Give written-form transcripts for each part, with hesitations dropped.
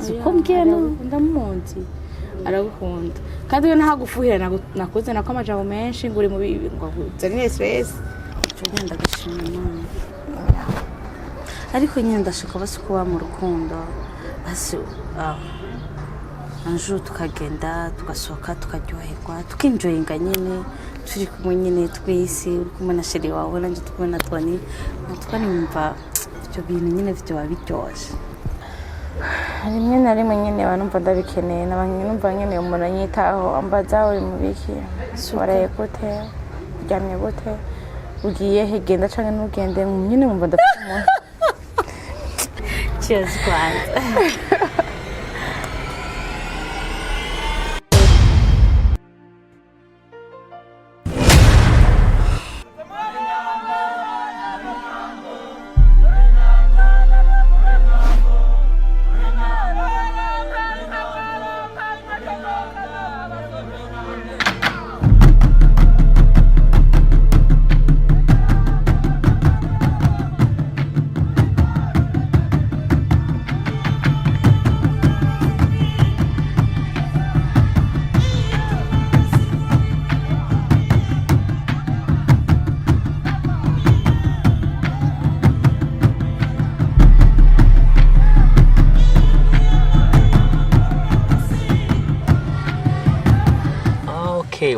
uramuzi uko mbwena ndamuzi aragukunda kandi we ntagufuhira nakoze nako amajambo menshi ngo uri mu ngo uzanire stress cyo ngenda gashima Imana ariko nyine ndashaka basi kuba mu rukundo basi anjuru tukagenda tugasohoka tukaryoherwa tukinjoyinga nyine turi kumwe nyine twese uri kumwe na sheri wawe nanjye turi kumwe na Tony tukanumva ibyo bintu nyine byo biryoshye rimwe na rimwe nyine numva ndabikeneye numva nyine umuntu anyitaho ambaza uri mu biki waraye gute uryamye gute ugiye he genda canke ntugende nyine numva ndafite umuntu cheers kwanza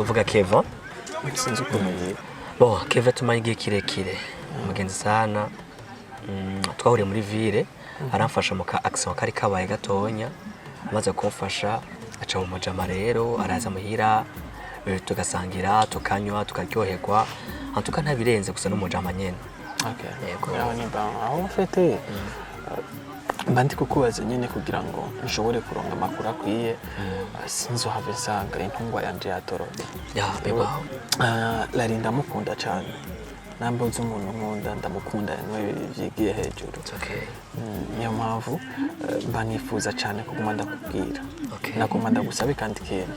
uvuga Keva sinzi ukomeye Keva tumaye igihe kirekire umugenzi sana twahuriye muri ville aramfasha mu ka action kari kabaye gatonya amaze kumfasha aca mu majama rero araza muhira tugasangira tukanywa tukaryoherwa antuka ntabirenze gusa no mujama nyene yego yaho ni ba aho fete mbandi kukubaza nyene kugira ngo nshobore kuronga makuru akwiye sinzo have sanga intungwa yanje yatorode beba Lari ndamukunda cyane namboze umuntu nkunda ndamukunda nwigiye hejuru niyo mpamvu banifuza cyane kuguma ndakubwira nakoma ndagusaba kandi kintu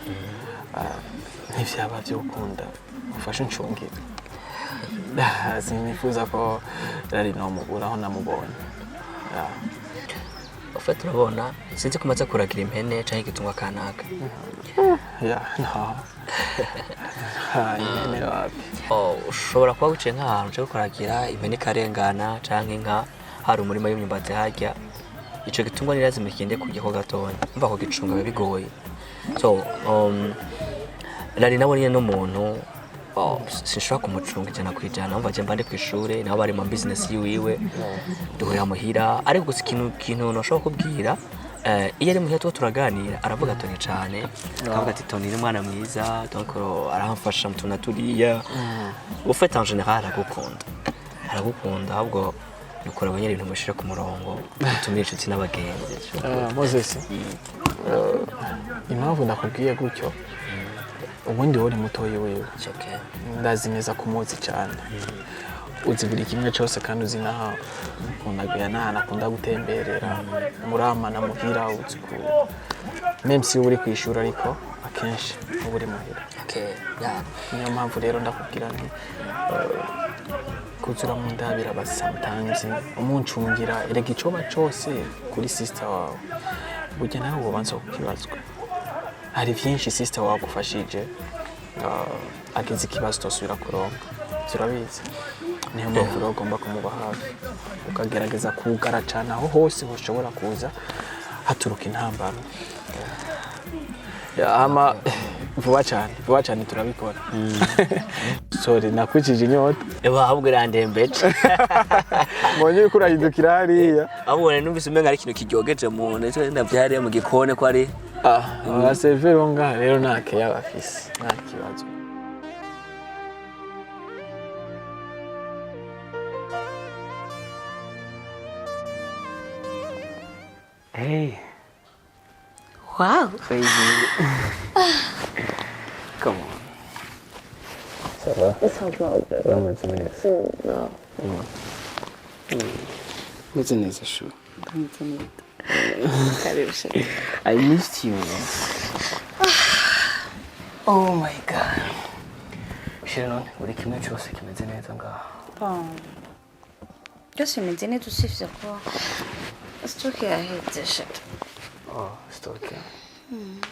ntivyaba byo ukunda ufashe ncungire sinifuza ko Lari no muguraho namubonye ufite urabona sinzi ko maze kuragira impene canke igitungwa kanaka no impene wapi ushobora kuba wicaye nk'ahantu uje kuragira impene karengana canke inka hari umurima w'imyumbati harya ico gitungwa nirazima kigende kurya ko gatonya umva ko gicunga bigoye so Lari nabo nyene n'umuntu sinshobora kumucunga ijana kwijana umva je mbande kw'ishure nabo bari mu business yiwiwe duhurira muhira ariko gusa ikintu nashobora kubwira iyo ari muhira turaganira aravuga Tony cyane akavuga ati Tony ni mwana mwiza donc aramfasha mu tuna turiya ufite en general aragukunda ahubwo bikora abanyeri ibintu mushira ku murongo utumira inshuti n'abagenzi Moses impamvu ndakubwiye gutyo ubundi wari mutoyi wewe ndazi neza kumuzi cyane uzi buri kimwe cyose kandi uzi naho kundaga nakunda gutemberera muramana muhira uzi ku même si uri kwishura ariko akenshi uri muhira niyo mpamvu rero ndakubwira nti kuzura mu ndabira basi sometimes umuncungira erega icoba cyose kuri sister wawe burya nawe ubanza kukibazwa hari byinshi sister wagufashije agize ikibazo tosubira kuronka turabizi niyo mpamvu rero ugomba kumuba hafi ukagerageza kugara cyane aho hose ushobora kuza haturuka intambara ama vuba cyane turabikora sorry nakwijije inyota ahubwo irandembeje mbonye ko urahindukira hariya abone numvise umenga ari ikintu kiryogeje mu nda cyo ndavyariye mu gikone ko ari abasevero ngaha rero nake yabafise nta kibazo Hey. Wow. Crazy. Come on. Ça va? Ça va. Vraiment, c'est bien. meze neza shu I missed you. Oh my god. Sharon, uri kimwe cyose kimeze neza ngaha. Byose bimeze neza usibye ko sitoke yahetse shit. Oh, stoke.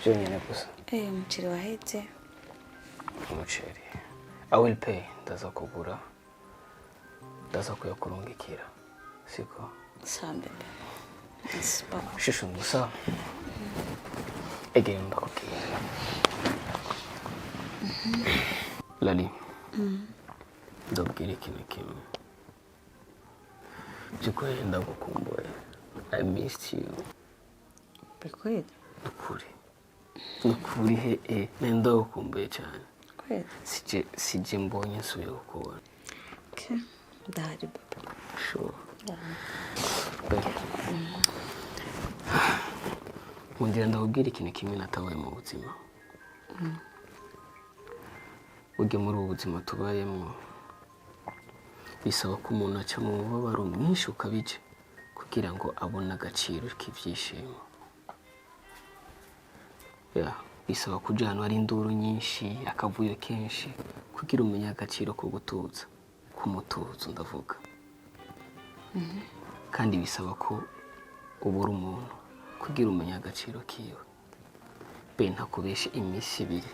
Byonyine gusa. Umuceri wahetse. Umuceri. I will pay. Ndaza kugura. Ndaza kuyakurungikira. Siko. Sawa bebe. Yes, papa. Shushu gusa. Again ndakubwira. Lali. Ndabwira ikintu kimwe. Byukuri ndagukumbuye. I missed you. Bikweli? Nukuri he ndagukumbuye cyane. Kweli? Sije mbonye nsuye kukubona. Okay. Ndahari bebe. Sure. Mungira ndakubwira ikintu kimwe natabaye mu buzima. Burya muri ubu buzima tubayemo bisaba ko umuntu aca mu mubabaro mwinshi ukabije kugira ngo abone agaciro k'ibyishimo. Bisaba kuja ahantu hari induru nyinshi, akavuyo kenshi kugira umenye agaciro ko gutuza, kumutuza ndavuga. Kandi bisaba ko ubura umuntu kugira umenye agaciro kiwe. Be ntakubeshe iminsi ibiri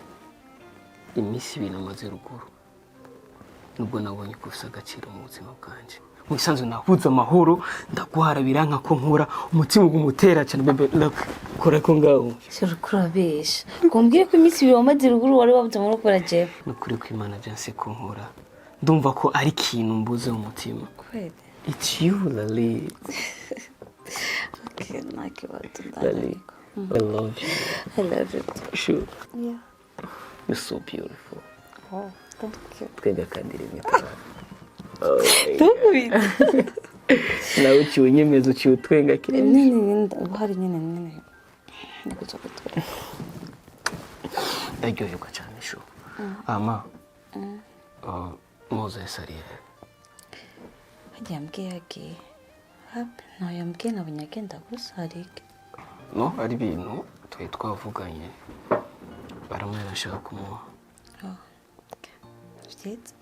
namaze ruguru. Nubwo nabonye ko ufite agaciro mu buzima bwanje. Mu isanzu nahuza amahoro, ndaguharabira nka ko nkura umutima ugumutera cyane bebe kora ko ngaho. Sero kurabesha. Kumbwire ko iminsi ibiri wamaze ruguru wari wabuze muri gukora jewe. Nukuri ko Imana byanse ko nkura. Ndumva ko ari kintu mbuze mu mutima. Kweli? It's you, Lali. Okay, nakibazo Lali, I love you. I love you. Sure. Yeah. You're so beautiful. Oh, thank you. Twega kandi rimita. Oh. Tukubita. Nawe cyunyemeza cyutwenga kire. Nini uhari nyine. Nikuza gutwara. Ndaryoherwa cyane sho. Ama. Moses ari he? Hajyambwiye agi. Hapi no yambwiye nabanyagenda gusa arike. No, ari bintu twavuganye. Baramwe bashaka kumuha. Shit.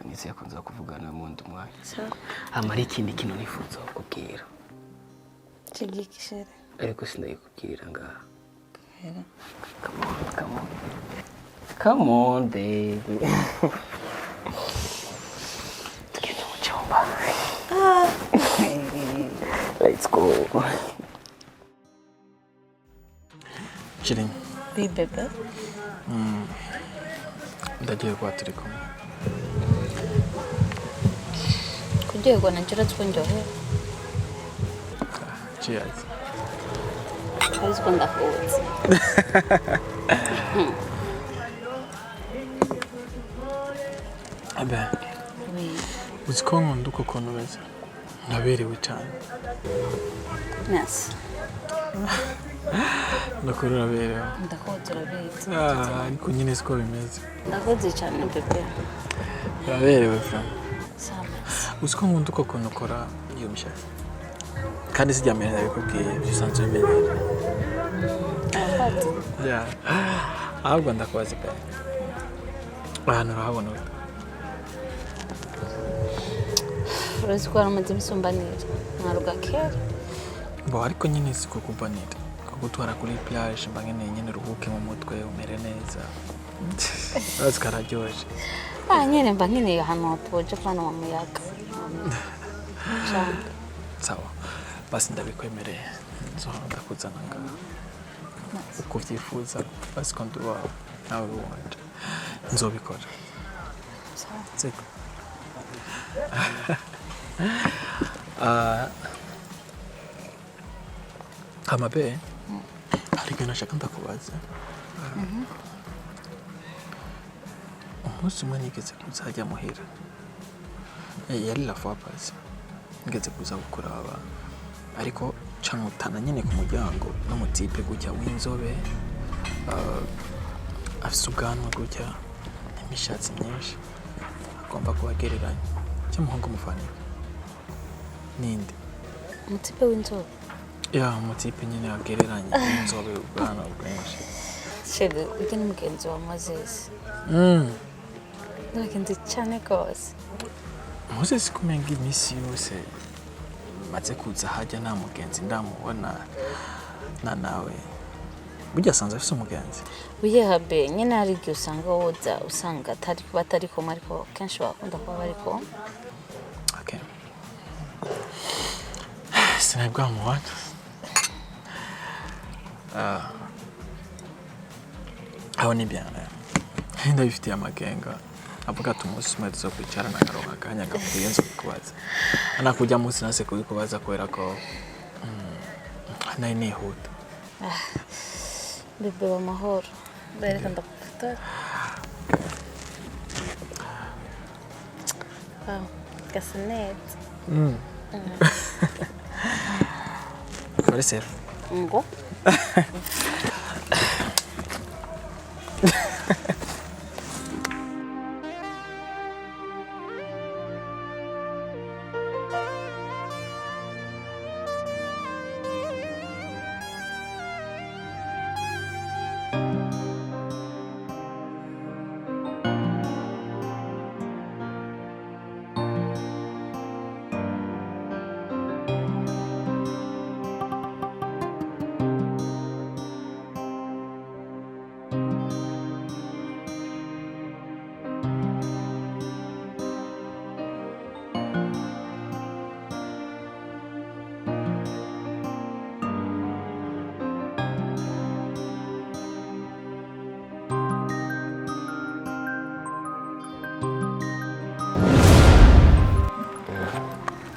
Nizeye ko nza kuvugana mu ndi mwanya. So. Amari ikindi kintu nifuza kukubwira. Chigikishere. Ariko sindayikubwira ngaha. Hera. Come on, baby. Tugenda mu cyumba. Let's go. Chilling. Oui, bébé. Ndagiye kwa turi kumwe. Kuryoherwa na njura twonjohe. Cheers. Ariko ndakuzi. Abe. Oui. Uzi ko nkunda uko ukuntu umeze. Naberewe cyane. Merci. Ndakora uraberewe. Ndakoze urabitse. Ariko nyine siko bimeze. Ndakoze cyane bébé. Uraberewe fam. Sama. Uzi ko nkunda uko ukuntu ukora iyo mishatsi. Kandi sijya mbere nabikubwiye bisanzwe bimenyera. Afati. Yeah. Ahubwo ndakubaza pe. Ahantu urahabona ute? Urazi ko waramaze bisumbanira. Mwaruga kera. Bo ariko nyine siko kubanira. Kugutwara kuri plage mba nkeneye nyine ruhuke mu mutwe umere neza. Azi kararyoshye. Nyine mba nkeneye ahantu hatuje kandi mu muyaga. Cyangwa. Sawa. Basi ndabikwemereye. Nzohora ndakuzana ngaha. Uko ubyifuza basi ko nduba nawe wanje. Nzobikora. Sawa. Siko. Amabe. Ariko nashaka ndakubaza. Umunsi umwe nigeze kuzajya muhira. Yari la fois passée. Ngeze kuza gukuraba. Ariko cankutana nyine ku muryango n'umutipe gutya w'inzobe. Afise ubwanwa gutya n'imishatsi myinshi. Agomba kubagereranya. Cy'umuhungu mufani. Ninde? Umutipe w'inzobe. Ya, umutipe nyine agereranya n'inzobe ubwanwa bwinshi. Shebe, ujye n'umugenzi wa Moses. Ndakenze cyane rwose. Moses kumenga iminsi yose maze kuza hajya nta mugenzi ndamubona nawe burya asanze afise umugenzi uye habe nyine hari igihe usanga woza usanga batari kumwe ariko kenshi bakunda kuba bari kumwe. okay sinabwa mubana aho ni bien ndabifitiye amakenga avuga ati umunsi umwe tuza kwicarana nkaronka akanya gakuye nzo kukubaza anakujya munsi nase kubikubaza kubera ko nari nihuta. Bebe w'amahoro bereka ndakufotora. Gasa neza. Kore sero ngo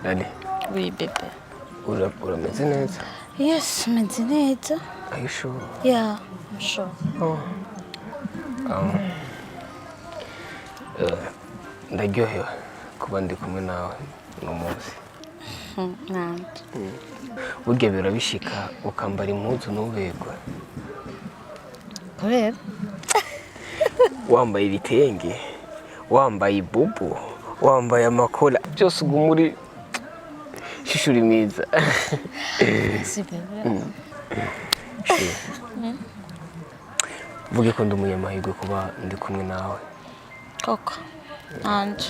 Dani. Oui, bébé. Urameze neza? Yes, meze neza. Are you sure? Yeah, I'm sure. Oh. Ndaryohewe kuba ndi kumwe nawe uno munsi. Nandi. Burya birabishika ukambara impuzu ntubegwe. Kubera? Wambaye ibitenge, wambaye ibubu, wambaye amakora, byose ugumuri shishuri mwiza. Si bébé. Vuge ko ndi umunyamahirwe kuba ndi kumwe nawe. Koko. Nandi.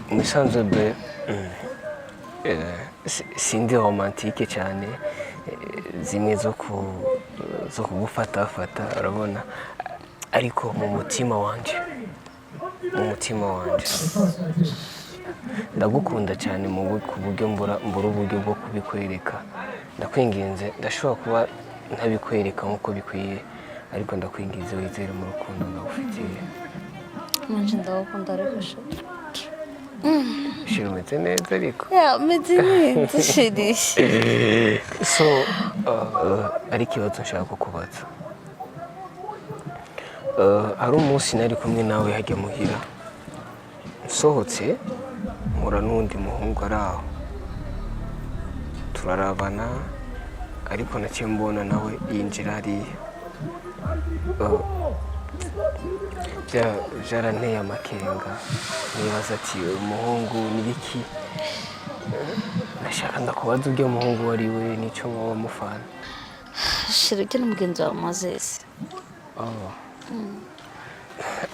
Musanzwe be sindi romantike cyane zimwe zo kugufata urabona ariko mu mutima wanje ndagukunda cyane ku buryo mbura uburyo bwo kubikwereka. Ndakwinginze ndashobora kuba ntabikwereka nk'uko bikwiye ariko ndakwinginze wizere mu rukundo ndagufitiye. Nanje ndagukunda ariko Shira umeze neza ariko. Yeah, meze neza shiri. So ari ikibazo nshaka kukubaza. Hari umunsi nari kumwe nawe hajya muhira nsohotse mpura n'undi muhungu ari aho turarabana ariko naciye mbona nawe yinjira hariya. Jaranteye amakenga nibaza ati umuhungu ni biki. Nashaka ndakubaza ujya umuhungu wari we n'icyo wowe mufana. Shiri kino mugenzi wa Moses.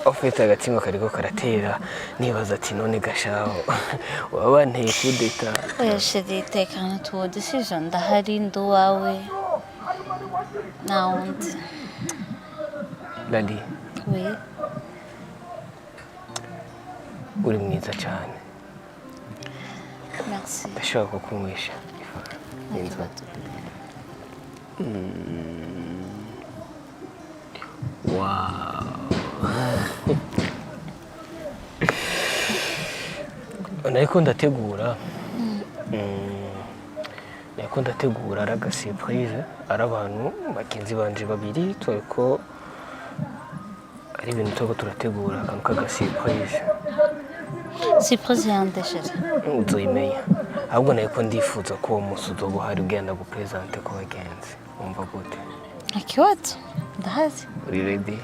Ufite agatima kariko karatera nibaza ati none gashaho waba nteye kudeta. Oya shiri tekana tuwo decision ndahari ndo wawe. Na undi. Dadi. Oui. Uri mwiza cyane. Merci. Ndashaka kukunywesha. Wow. Nariko ndategura ari agasurprise ari abantu bagenzi banje babiri turiko ari ibintu turiko turategura akantu k'agasurprise. Surprise yande shiri. Uzoyimenya ahubwo nariko ndifuza ko uwo munsi uzoguhari ugenda gupresente ku bagenzi. Umva gute? Akiwato ndahazi. Uri ready?